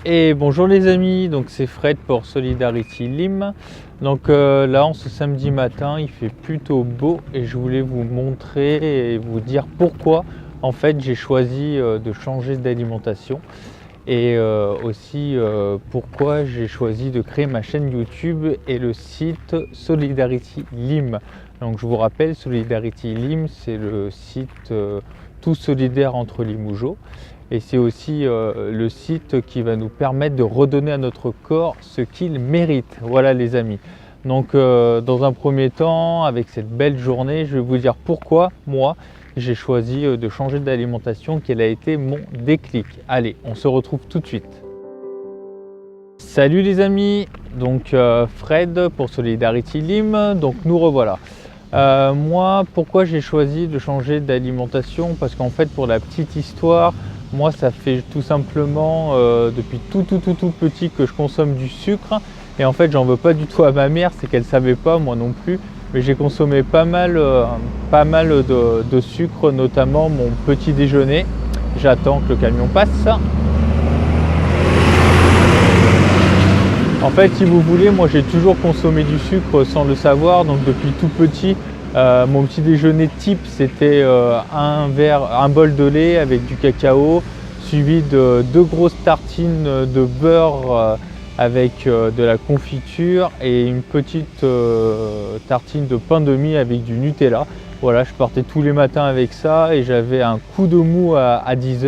Et bonjour les amis, donc c'est Fred pour Solidarity Lim. Donc là en ce samedi matin il fait plutôt beau et je voulais vous montrer et vous dire pourquoi en fait j'ai choisi de changer d'alimentation et aussi pourquoi j'ai choisi de créer ma chaîne YouTube et le site Solidarity Lim. Donc je vous rappelle, Solidarity Lim c'est le site tout solidaire entre Limougeot. Et c'est aussi le site qui va nous permettre de redonner à notre corps ce qu'il mérite. Voilà les amis. Donc dans un premier temps, avec cette belle journée, je vais vous dire pourquoi moi j'ai choisi de changer d'alimentation, quel a été mon déclic. Allez, on se retrouve tout de suite. Salut les amis, donc Fred pour Solidarity Lim, donc nous revoilà. Moi, pourquoi j'ai choisi de changer d'alimentation? Parce qu'en fait, pour la petite histoire, moi, ça fait tout simplement depuis tout petit que je consomme du sucre. Et en fait, j'en veux pas du tout à ma mère, c'est qu'elle savait pas, moi non plus. Mais j'ai consommé pas mal de sucre, notamment mon petit déjeuner. J'attends que le camion passe. En fait, si vous voulez, moi j'ai toujours consommé du sucre sans le savoir. Donc depuis tout petit, mon petit déjeuner type, c'était un bol de lait avec du cacao, suivi de 2 grosses tartines de beurre avec de la confiture et une petite tartine de pain de mie avec du Nutella. Voilà, je partais tous les matins avec ça et j'avais un coup de mou à 10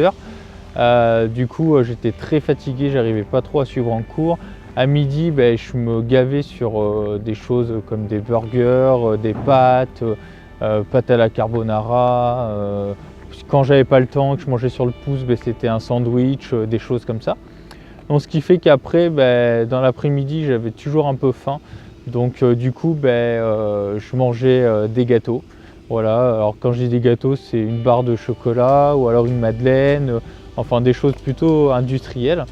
h. Du coup, j'étais très fatigué, j'arrivais pas trop à suivre en cours. À midi, je me gavais sur des choses comme des burgers, des pâtes, pâtes à la carbonara. Quand j'avais pas le temps, que je mangeais sur le pouce, c'était un sandwich, des choses comme ça. Donc, ce qui fait qu'après, dans l'après-midi, j'avais toujours un peu faim. Donc du coup, je mangeais des gâteaux. Voilà. Alors quand je dis des gâteaux, c'est une barre de chocolat ou alors une madeleine, enfin des choses plutôt industrielles.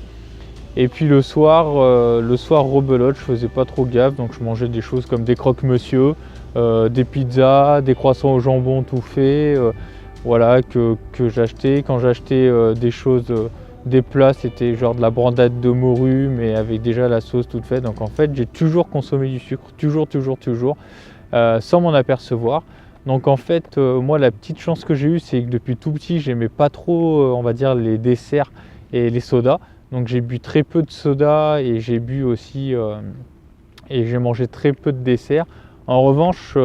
Et puis le soir rebelote, je faisais pas trop gaffe, donc je mangeais des choses comme des croque-monsieur, des pizzas, des croissants au jambon tout fait, voilà, que j'achetais. Quand j'achetais des choses, des plats, c'était genre de la brandade de morue, mais avec déjà la sauce toute faite. Donc en fait, j'ai toujours consommé du sucre, toujours, sans m'en apercevoir. Donc en fait, moi, la petite chance que j'ai eue, c'est que depuis tout petit, j'aimais pas trop, on va dire, les desserts et les sodas. Donc j'ai bu très peu de soda et j'ai bu aussi et j'ai mangé très peu de dessert. En revanche,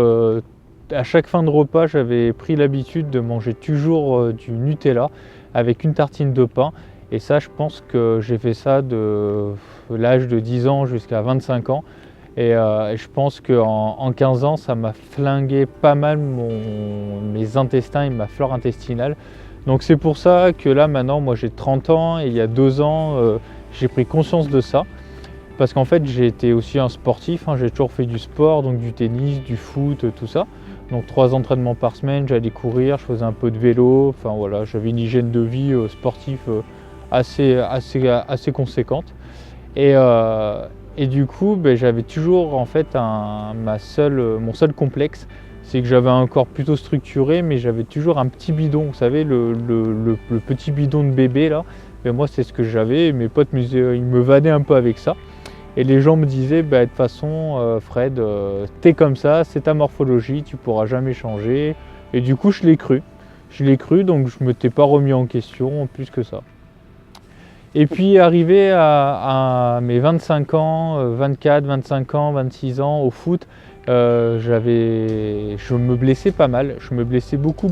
à chaque fin de repas, j'avais pris l'habitude de manger toujours du Nutella avec une tartine de pain. Et ça, je pense que j'ai fait ça de l'âge de 10 ans jusqu'à 25 ans. Et je pense qu'en 15 ans, ça m'a flingué pas mal mes intestins et ma flore intestinale. Donc c'est pour ça que là maintenant, moi j'ai 30 ans et il y a 2 ans, j'ai pris conscience de ça. Parce qu'en fait, j'ai été aussi un sportif, j'ai toujours fait du sport, donc du tennis, du foot, tout ça. Donc 3 entraînements par semaine, j'allais courir, je faisais un peu de vélo, enfin voilà, j'avais une hygiène de vie sportive assez conséquente. Et du coup, j'avais toujours en fait mon seul complexe, c'est que j'avais un corps plutôt structuré, mais j'avais toujours un petit bidon, vous savez, le petit bidon de bébé là. Et moi, c'est ce que j'avais, et mes potes ils me vannaient un peu avec ça. Et les gens me disaient, de toute façon, Fred, t'es comme ça, c'est ta morphologie, tu pourras jamais changer. Et du coup, je l'ai cru, donc je ne m'étais pas remis en question plus que ça. Et puis arrivé à mes 25 ans, 24, 25 ans, 26 ans au foot, je me blessais pas mal, je me blessais beaucoup.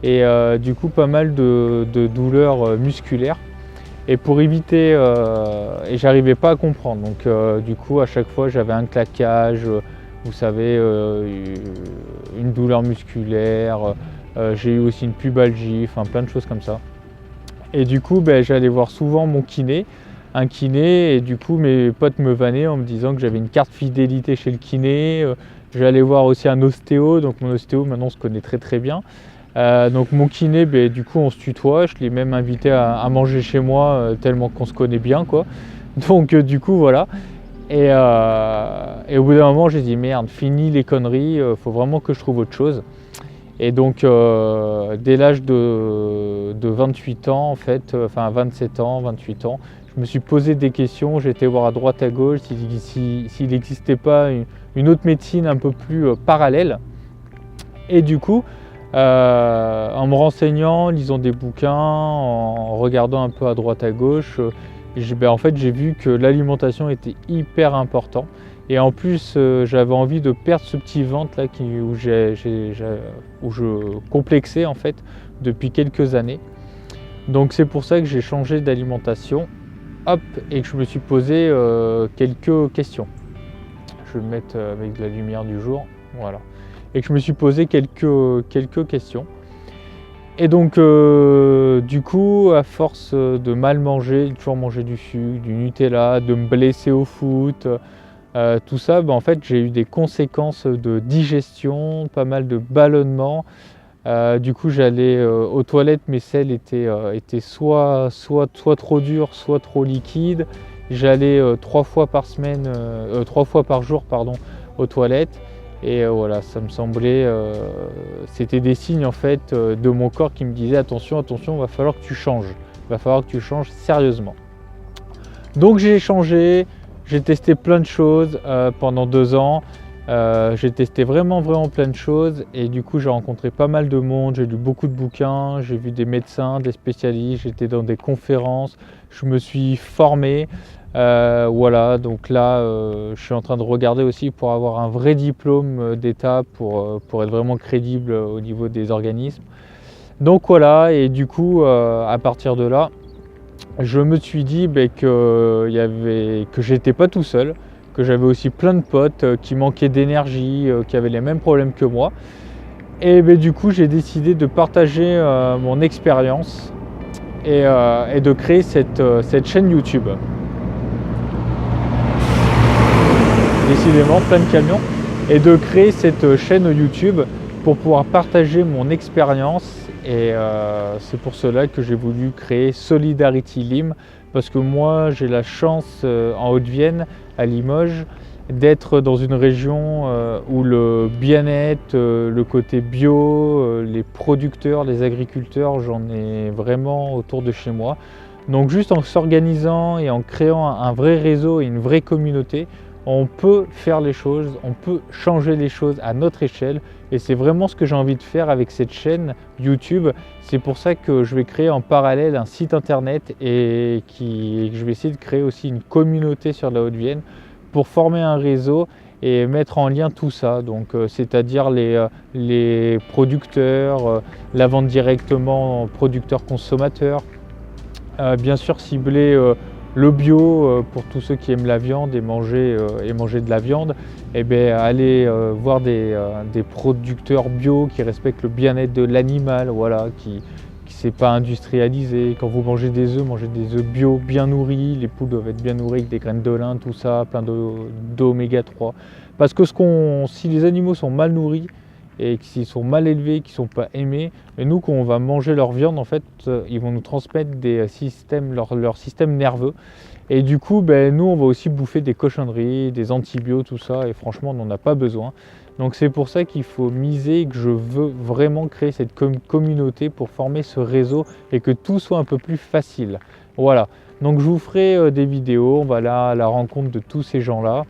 Et du coup pas mal de douleurs musculaires. Et pour éviter, et j'arrivais pas à comprendre. Donc du coup à chaque fois j'avais un claquage, vous savez, une douleur musculaire, j'ai eu aussi une pubalgie, enfin plein de choses comme ça. Et du coup, j'allais voir souvent un kiné, et du coup mes potes me vannaient en me disant que j'avais une carte fidélité chez le kiné. J'allais voir aussi un ostéo, donc mon ostéo maintenant on se connaît très bien. Donc mon kiné, du coup on se tutoie, je l'ai même invité à manger chez moi tellement qu'on se connaît bien quoi. Donc du coup voilà. Et au bout d'un moment j'ai dit merde, fini les conneries, faut vraiment que je trouve autre chose. Et donc dès l'âge de 28 ans, en fait, enfin 27 ans, 28 ans, je me suis posé des questions, j'ai été voir à droite à gauche s'il n'existait pas une autre médecine un peu plus parallèle. Et du coup, en me renseignant, lisant des bouquins, en regardant un peu à droite à gauche, en fait, j'ai vu que l'alimentation était hyper important. Et en plus, j'avais envie de perdre ce petit ventre là où je complexais en fait depuis quelques années. Donc c'est pour ça que j'ai changé d'alimentation. Hop, et que je me suis posé quelques questions. Je vais me mettre avec de la lumière du jour, voilà. Et que je me suis posé quelques questions. Et donc du coup, à force de mal manger, de toujours manger du sucre, du Nutella, de me blesser au foot, tout ça, en fait j'ai eu des conséquences de digestion, pas mal de ballonnements. Du coup j'allais aux toilettes, mes selles étaient soit trop dures, soit trop liquides. J'allais 3 fois par jour aux toilettes. Et voilà, ça me semblait, c'était des signes en fait de mon corps qui me disait attention, attention, va falloir que tu changes, va falloir que tu changes sérieusement. Donc j'ai changé, j'ai testé plein de choses pendant 2 ans. J'ai testé vraiment plein de choses et du coup j'ai rencontré pas mal de monde, j'ai lu beaucoup de bouquins, j'ai vu des médecins, des spécialistes, j'étais dans des conférences, je me suis formé. Voilà, donc là je suis en train de regarder aussi pour avoir un vrai diplôme d'État pour être vraiment crédible au niveau des organismes. Donc voilà, et du coup à partir de là, je me suis dit que j'étais pas tout seul, que j'avais aussi plein de potes qui manquaient d'énergie, qui avaient les mêmes problèmes que moi. Et du coup j'ai décidé de partager mon expérience et de créer cette chaîne YouTube. Décidément plein de camions, et de créer cette chaîne YouTube pour pouvoir partager mon expérience. Et c'est pour cela que j'ai voulu créer Solidarity Lim, parce que moi j'ai la chance en Haute-Vienne, à Limoges, d'être dans une région où le bien-être, le côté bio, les producteurs, les agriculteurs, j'en ai vraiment autour de chez moi. Donc juste en s'organisant et en créant un vrai réseau et une vraie communauté, on peut faire les choses, on peut changer les choses à notre échelle, et c'est vraiment ce que j'ai envie de faire avec cette chaîne YouTube. C'est pour ça que je vais créer en parallèle un site internet et que je vais essayer de créer aussi une communauté sur la Haute-Vienne pour former un réseau et mettre en lien tout ça, donc c'est-à-dire les producteurs, la vente directement producteurs-consommateurs, bien sûr cibler le bio pour tous ceux qui aiment la viande et manger de la viande, et aller voir des producteurs bio qui respectent le bien-être de l'animal, voilà, qui c'est pas industrialisé. Quand vous mangez des œufs bio bien nourris, les poules doivent être bien nourries avec des graines de lin, tout ça, plein d'oméga 3. Parce que si les animaux sont mal nourris et s'ils sont mal élevés, qu'ils ne sont pas aimés, et nous quand on va manger leur viande, en fait, ils vont nous transmettre leur système nerveux. Et du coup, nous on va aussi bouffer des cochonneries, des antibiotiques, tout ça, et franchement on n'en a pas besoin. Donc c'est pour ça qu'il faut miser, que je veux vraiment créer cette communauté pour former ce réseau et que tout soit un peu plus facile. Voilà, donc je vous ferai des vidéos, on va là à la rencontre de tous ces gens-là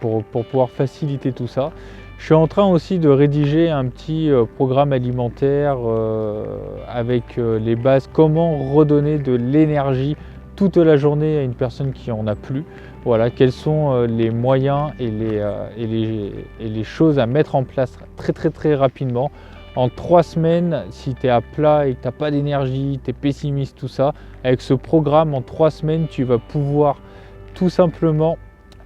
pour pouvoir faciliter tout ça. Je suis en train aussi de rédiger un petit programme alimentaire avec les bases, comment redonner de l'énergie toute la journée à une personne qui en a plus. Voilà, quels sont les moyens et les choses à mettre en place très rapidement. En 3 semaines, si tu es à plat et que tu n'as pas d'énergie, tu es pessimiste, tout ça, avec ce programme, en 3 semaines, tu vas pouvoir tout simplement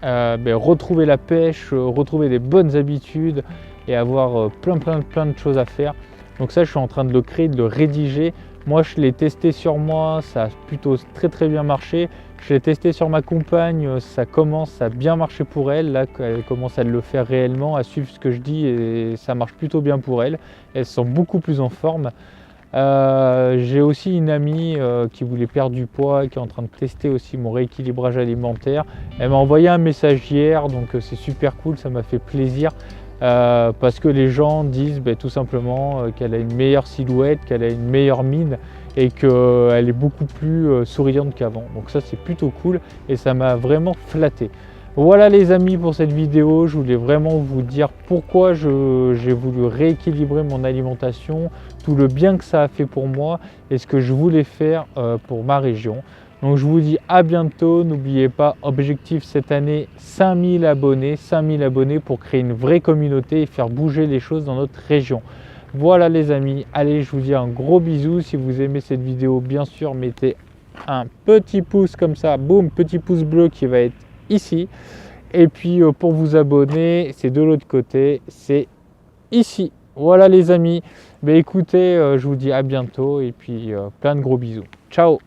retrouver la pêche, retrouver des bonnes habitudes et avoir plein de choses à faire. Donc ça, je suis en train de le créer, de le rédiger. Moi, je l'ai testé sur moi, ça a plutôt très bien marché. Je l'ai testé sur ma compagne, ça commence à bien marcher pour elle. Là, elle commence à le faire réellement, à suivre ce que je dis, et ça marche plutôt bien pour elle. Elle se sent beaucoup plus en forme. J'ai aussi une amie qui voulait perdre du poids, qui est en train de tester aussi mon rééquilibrage alimentaire. Elle m'a envoyé un message hier, donc c'est super cool, ça m'a fait plaisir parce que les gens disent tout simplement qu'elle a une meilleure silhouette, qu'elle a une meilleure mine et qu'elle est beaucoup plus souriante qu'avant. Donc ça c'est plutôt cool et ça m'a vraiment flatté. Voilà les amis pour cette vidéo, je voulais vraiment vous dire pourquoi j'ai voulu rééquilibrer mon alimentation, tout le bien que ça a fait pour moi et ce que je voulais faire pour ma région. Donc je vous dis à bientôt, n'oubliez pas, objectif cette année 5000 abonnés pour créer une vraie communauté et faire bouger les choses dans notre région. Voilà les amis, allez je vous dis un gros bisou, si vous aimez cette vidéo bien sûr mettez un petit pouce comme ça, boum, petit pouce bleu qui va être ici et puis pour vous abonner c'est de l'autre côté, c'est ici. Voilà les amis, écoutez je vous dis à bientôt et puis plein de gros bisous, ciao.